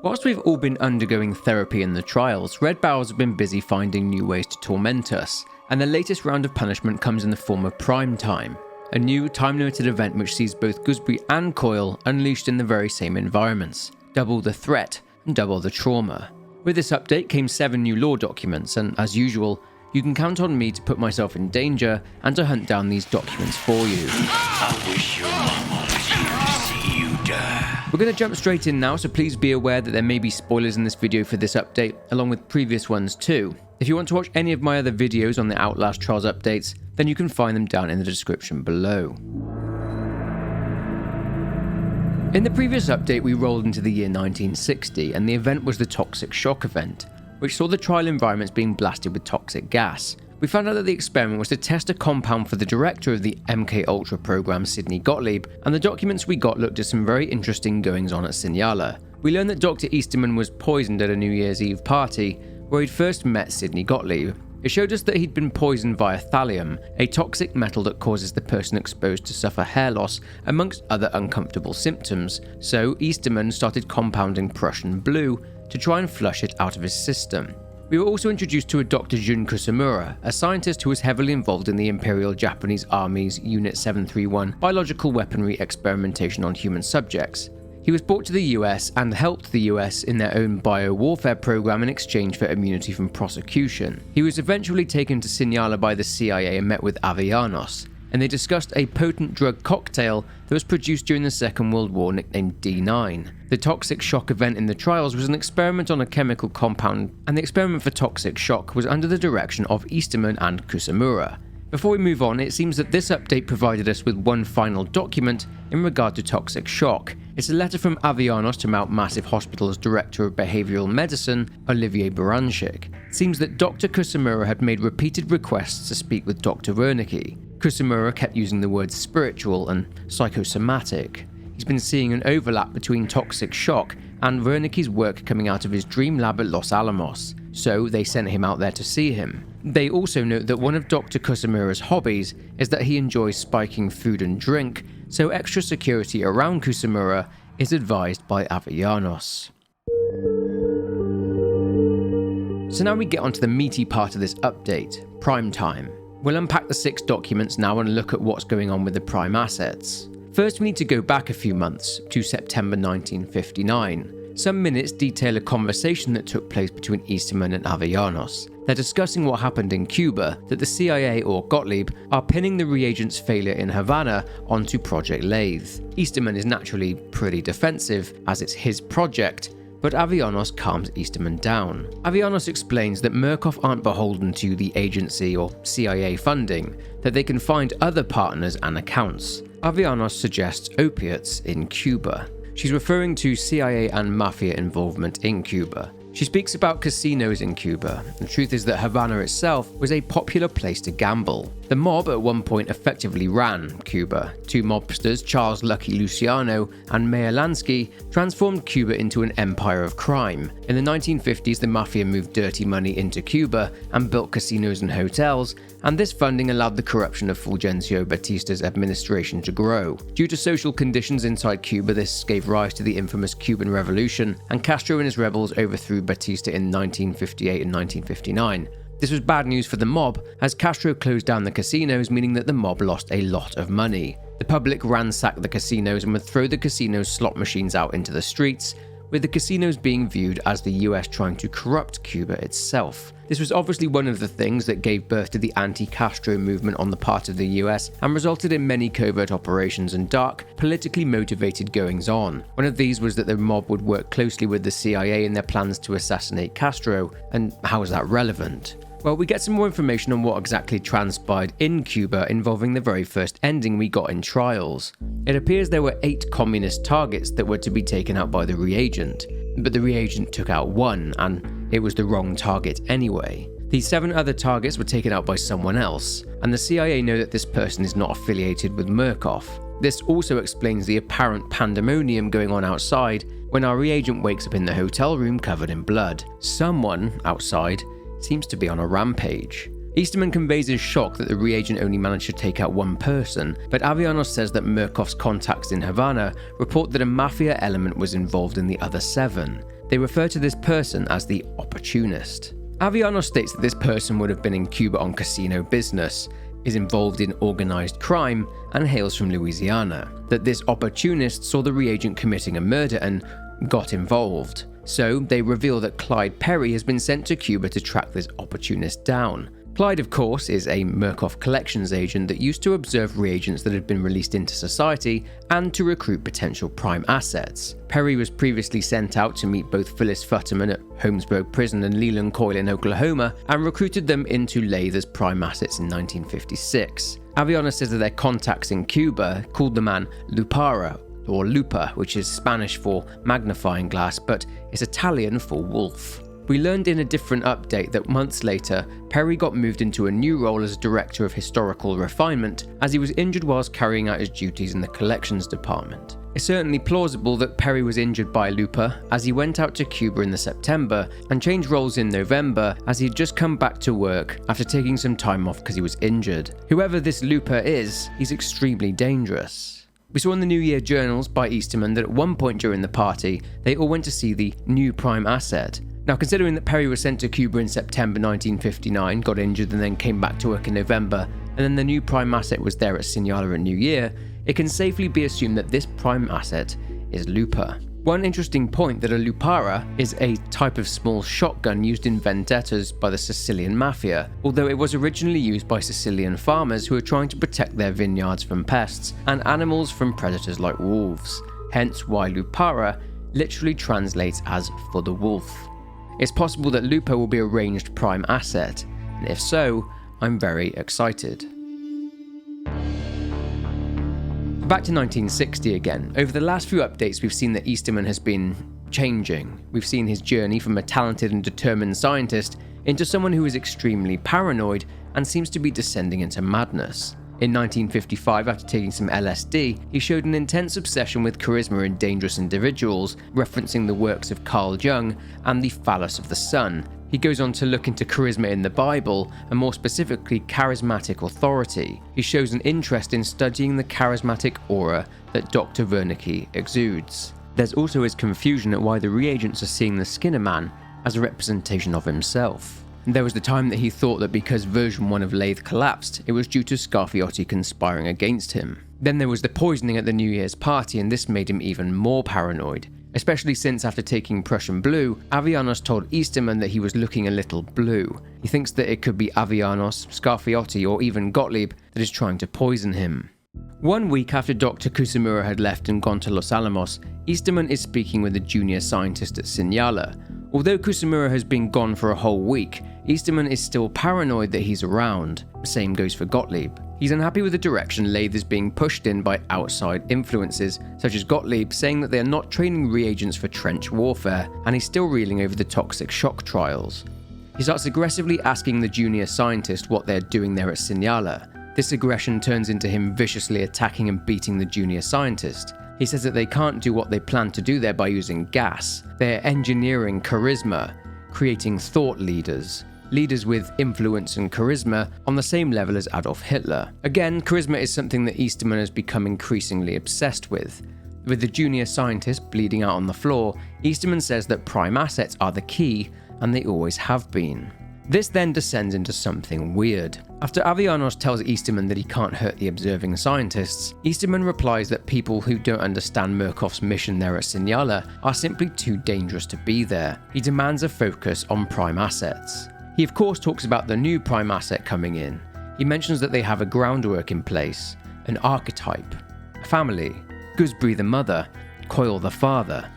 Whilst we've all been undergoing therapy in the trials, Red Barrels have been busy finding new ways to torment us, and the latest round of punishment comes in the form of Prime Time, a new time-limited event which sees both Gooseberry and Coil unleashed in the very same environments. Double the threat and double the trauma. With this update came 7 new lore documents, and as usual, you can count on me to put myself in danger and to hunt down these documents for you. I wish your mama was here to see you die. We're going to jump straight in now, so please be aware that there may be spoilers in this video for this update, along with previous ones too. If you want to watch any of my other videos on the Outlast Trials updates, then you can find them down in the description below. In the previous update, we rolled into the year 1960, and the event was the Toxic Shock event, which saw the trial environments being blasted with toxic gas. We found out that the experiment was to test a compound for the director of the MK Ultra program, Sidney Gottlieb, and the documents we got looked at some very interesting goings-on at Sinyala. We learned that Dr. Easterman was poisoned at a New Year's Eve party, where he'd first met Sidney Gottlieb. It showed us that he'd been poisoned via thallium, a toxic metal that causes the person exposed to suffer hair loss, amongst other uncomfortable symptoms, so Easterman started compounding Prussian blue to try and flush it out of his system. We were also introduced to a Dr. Jun Kusumura, a scientist who was heavily involved in the Imperial Japanese Army's Unit 731 biological weaponry experimentation on human subjects. He was brought to the US and helped the US in their own bio-warfare program in exchange for immunity from prosecution. He was eventually taken to Sinyala by the CIA and met with Avellanos, and they discussed a potent drug cocktail that was produced during the Second World War nicknamed D9. The Toxic Shock event in the trials was an experiment on a chemical compound, and the experiment for Toxic Shock was under the direction of Easterman and Kusumura. Before we move on, it seems that this update provided us with one final document in regard to Toxic Shock. It's a letter from Avellanos to Mount Massive Hospital's Director of Behavioral Medicine, Olivier Baranchik. It seems that Dr. Kusumura had made repeated requests to speak with Dr. Wernicke. Kusumura kept using the words spiritual and psychosomatic. He's been seeing an overlap between Toxic Shock and Wernicke's work coming out of his dream lab at Los Alamos, so they sent him out there to see him. They also note that one of Dr. Kusumura's hobbies is that he enjoys spiking food and drink, so extra security around Kusumura is advised by Avellanos. So now we get onto the meaty part of this update, Prime Time. We'll unpack the 6 documents now and look at what's going on with the Prime assets. First, we need to go back a few months to September 1959. Some minutes detail a conversation that took place between Easterman and Avellanos. They're discussing what happened in Cuba, that the CIA or Gottlieb are pinning the reagent's failure in Havana onto Project Lathe. Easterman is naturally pretty defensive, as it's his project, but Avellanos calms Easterman down. Avellanos explains that Murkoff aren't beholden to the agency or CIA funding, that they can find other partners and accounts. Avellanos suggests opiates in Cuba. She's referring to CIA and mafia involvement in Cuba. She speaks about casinos in Cuba. The truth is that Havana itself was a popular place to gamble. The mob at one point effectively ran Cuba. 2 mobsters, Charles Lucky Luciano and Meyer Lansky, transformed Cuba into an empire of crime. In the 1950s, the mafia moved dirty money into Cuba and built casinos and hotels, and this funding allowed the corruption of Fulgencio Batista's administration to grow. Due to social conditions inside Cuba, this gave rise to the infamous Cuban Revolution, and Castro and his rebels overthrew Batista in 1958 and 1959. This was bad news for the mob, as Castro closed down the casinos, meaning that the mob lost a lot of money. The public ransacked the casinos and would throw the casino's slot machines out into the streets, with the casinos being viewed as the US trying to corrupt Cuba itself. This was obviously one of the things that gave birth to the anti-Castro movement on the part of the US and resulted in many covert operations and dark, politically motivated goings-on. One of these was that the mob would work closely with the CIA in their plans to assassinate Castro, and how is that relevant? Well, we get some more information on what exactly transpired in Cuba involving the very first ending we got in Trials. It appears there were 8 communist targets that were to be taken out by the reagent, but the reagent took out 1, and it was the wrong target anyway. These 7 other targets were taken out by someone else, and the CIA know that this person is not affiliated with Murkoff. This also explains the apparent pandemonium going on outside when our reagent wakes up in the hotel room covered in blood. Someone outside seems to be on a rampage. Easterman conveys his shock that the reagent only managed to take out one person, but Avianos says that Murkoff's contacts in Havana report that a mafia element was involved in the other 7. They refer to this person as the opportunist. Avianos states that this person would have been in Cuba on casino business, is involved in organised crime, and hails from Louisiana. That this opportunist saw the reagent committing a murder and got involved. So they reveal that Clyde Perry has been sent to Cuba to track this opportunist down. Clyde, of course, is a Murkoff collections agent that used to observe reagents that had been released into society and to recruit potential prime assets. Perry was previously sent out to meet both Phyllis Futterman at Holmesburg Prison and Leland Coyle in Oklahoma and recruited them into Lathe as prime assets in 1956. Aviana says that their contacts in Cuba called the man Lupara, or Lupa, which is Spanish for magnifying glass, but is Italian for wolf. We learned in a different update that months later, Perry got moved into a new role as Director of Historical Refinement as he was injured whilst carrying out his duties in the collections department. It's certainly plausible that Perry was injured by Lupa as he went out to Cuba in the September and changed roles in November as he had just come back to work after taking some time off because he was injured. Whoever this Lupa is, he's extremely dangerous. We saw in the New Year journals by Easterman that at one point during the party, they all went to see the new prime asset. Now, considering that Perry was sent to Cuba in September 1959, got injured and then came back to work in November, and then the new prime asset was there at Signala at New Year, it can safely be assumed that this prime asset is Lupa. One interesting point that a Lupara is a type of small shotgun used in vendettas by the Sicilian mafia, although it was originally used by Sicilian farmers who were trying to protect their vineyards from pests and animals from predators like wolves, hence why Lupara literally translates as for the wolf. It's possible that Lupa will be a ranged prime asset, and if so, I'm very excited. Back to 1960 again. Over the last few updates, we've seen that Easterman has been changing. We've seen his journey from a talented and determined scientist into someone who is extremely paranoid and seems to be descending into madness. In 1955, after taking some LSD, he showed an intense obsession with charisma in dangerous individuals, referencing the works of Carl Jung and the phallus of the sun. He goes on to look into charisma in the Bible, and more specifically charismatic authority. He shows an interest in studying the charismatic aura that Dr. Wernicke exudes. There's also his confusion at why the reagents are seeing the Skinner Man as a representation of himself. There was the time that he thought that because version 1 of Lathe collapsed, it was due to Scarfiotti conspiring against him. Then there was the poisoning at the New Year's party, and this made him even more paranoid. Especially since after taking Prussian Blue, Avianos told Easterman that he was looking a little blue. He thinks that it could be Avianos, Scarfiotti, or even Gottlieb that is trying to poison him. 1 week after Dr. Kusumura had left and gone to Los Alamos, Easterman is speaking with a junior scientist at Signala. Although Kusumura has been gone for a whole week, Easterman is still paranoid that he's around. Same goes for Gottlieb. He's unhappy with the direction Lathe is being pushed in by outside influences, such as Gottlieb saying that they are not training reagents for trench warfare, and he's still reeling over the toxic shock trials. He starts aggressively asking the junior scientist what they're doing there at Signala. This aggression turns into him viciously attacking and beating the junior scientist. He says that they can't do what they plan to do there by using gas. They're engineering charisma, creating thought leaders with influence and charisma on the same level as Adolf Hitler. Again, charisma is something that Easterman has become increasingly obsessed with. With the junior scientist bleeding out on the floor, Easterman says that prime assets are the key, and they always have been. This then descends into something weird. After Avianos tells Easterman that he can't hurt the observing scientists, Easterman replies that people who don't understand Murkoff's mission there at Signala are simply too dangerous to be there. He demands a focus on prime assets. He of course talks about the new prime asset coming in. He mentions that they have a groundwork in place, an archetype, a family, Gooseberry the mother, Coyle the father.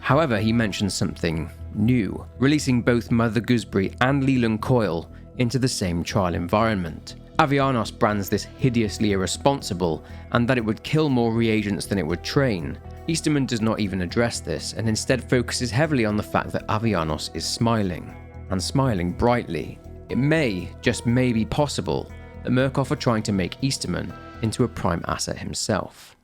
However, he mentions something new, releasing both Mother Gooseberry and Leland Coyle into the same trial environment. Avianos brands this hideously irresponsible and that it would kill more reagents than it would train. Easterman does not even address this and instead focuses heavily on the fact that Avianos is smiling, and smiling brightly. It may, just may be possible that Murkoff are trying to make Easterman into a prime asset himself.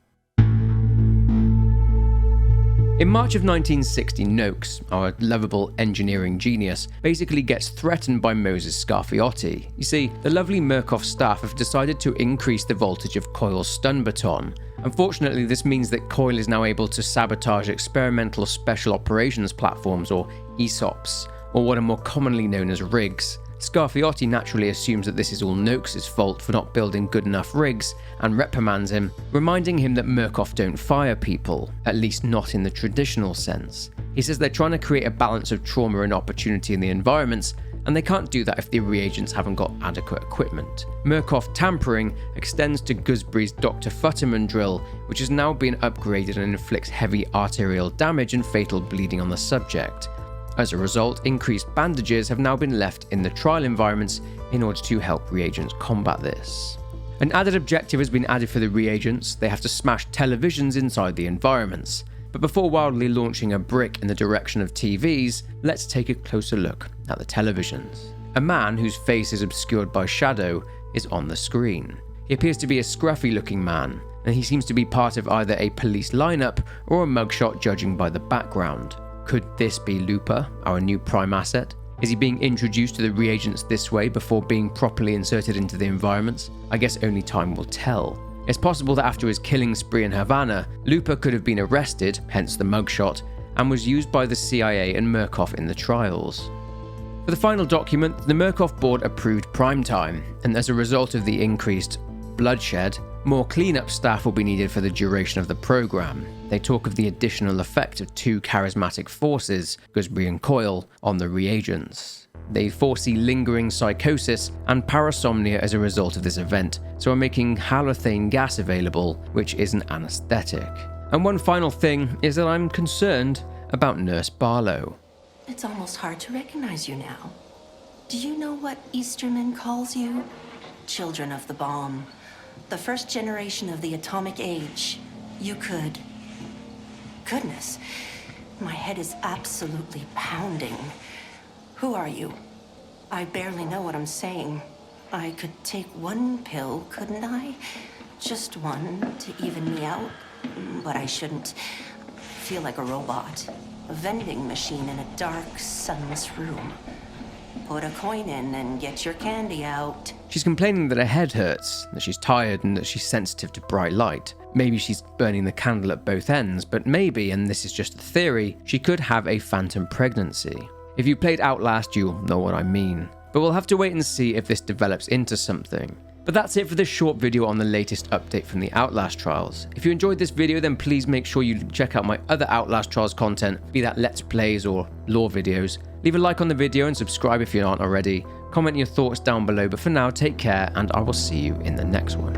In March of 1960, Noakes, our lovable engineering genius, basically gets threatened by Moses Scarfiotti. You see, the lovely Murkoff staff have decided to increase the voltage of Coil's stun baton. Unfortunately, this means that Coil is now able to sabotage experimental special operations platforms, or ESOPs, or what are more commonly known as rigs. Scarfiotti naturally assumes that this is all Noakes' fault for not building good enough rigs and reprimands him, reminding him that Murkoff don't fire people, at least not in the traditional sense. He says they're trying to create a balance of trauma and opportunity in the environments, and they can't do that if the reagents haven't got adequate equipment. Murkoff tampering extends to Gooseberry's Dr. Futterman drill, which has now been upgraded and inflicts heavy arterial damage and fatal bleeding on the subject. As a result, increased bandages have now been left in the trial environments in order to help reagents combat this. An added objective has been added for the reagents. They have to smash televisions inside the environments. But before wildly launching a brick in the direction of TVs, let's take a closer look at the televisions. A man whose face is obscured by shadow is on the screen. He appears to be a scruffy looking man, and he seems to be part of either a police lineup or a mugshot judging by the background. Could this be Lupa, our new prime asset? Is he being introduced to the reagents this way before being properly inserted into the environments? I guess only time will tell. It's possible that after his killing spree in Havana, Lupa could have been arrested, hence the mugshot, and was used by the CIA and Murkoff in the trials. For the final document, the Murkoff board approved primetime, and as a result of the increased bloodshed, more cleanup staff will be needed for the duration of the program. They talk of the additional effect of two charismatic forces, Gooseberry and Coil, on the reagents. They foresee lingering psychosis and parasomnia as a result of this event, so are making halothane gas available, which is an anesthetic. And one final thing is that I'm concerned about Nurse Barlow. It's almost hard to recognize you now. Do you know what Easterman calls you? Children of the bomb. The first generation of the atomic age. You could... Goodness, my head is absolutely pounding. Who are you? I barely know what I'm saying. I could take one pill, couldn't I? Just one to even me out. But I shouldn't. I feel like a robot. A vending machine in a dark, sunless room. Put a coin in and get your candy out. She's complaining that her head hurts, that she's tired, and that she's sensitive to bright light. Maybe she's burning the candle at both ends, but maybe, and this is just a theory, she could have a phantom pregnancy. If you played Outlast, you'll know what I mean. But we'll have to wait and see if this develops into something. But that's it for this short video on the latest update from the Outlast Trials. If you enjoyed this video, then please make sure you check out my other Outlast Trials content, be that Let's Plays or lore videos. Leave a like on the video and subscribe if you aren't already. Comment your thoughts down below, but for now, take care and I will see you in the next one.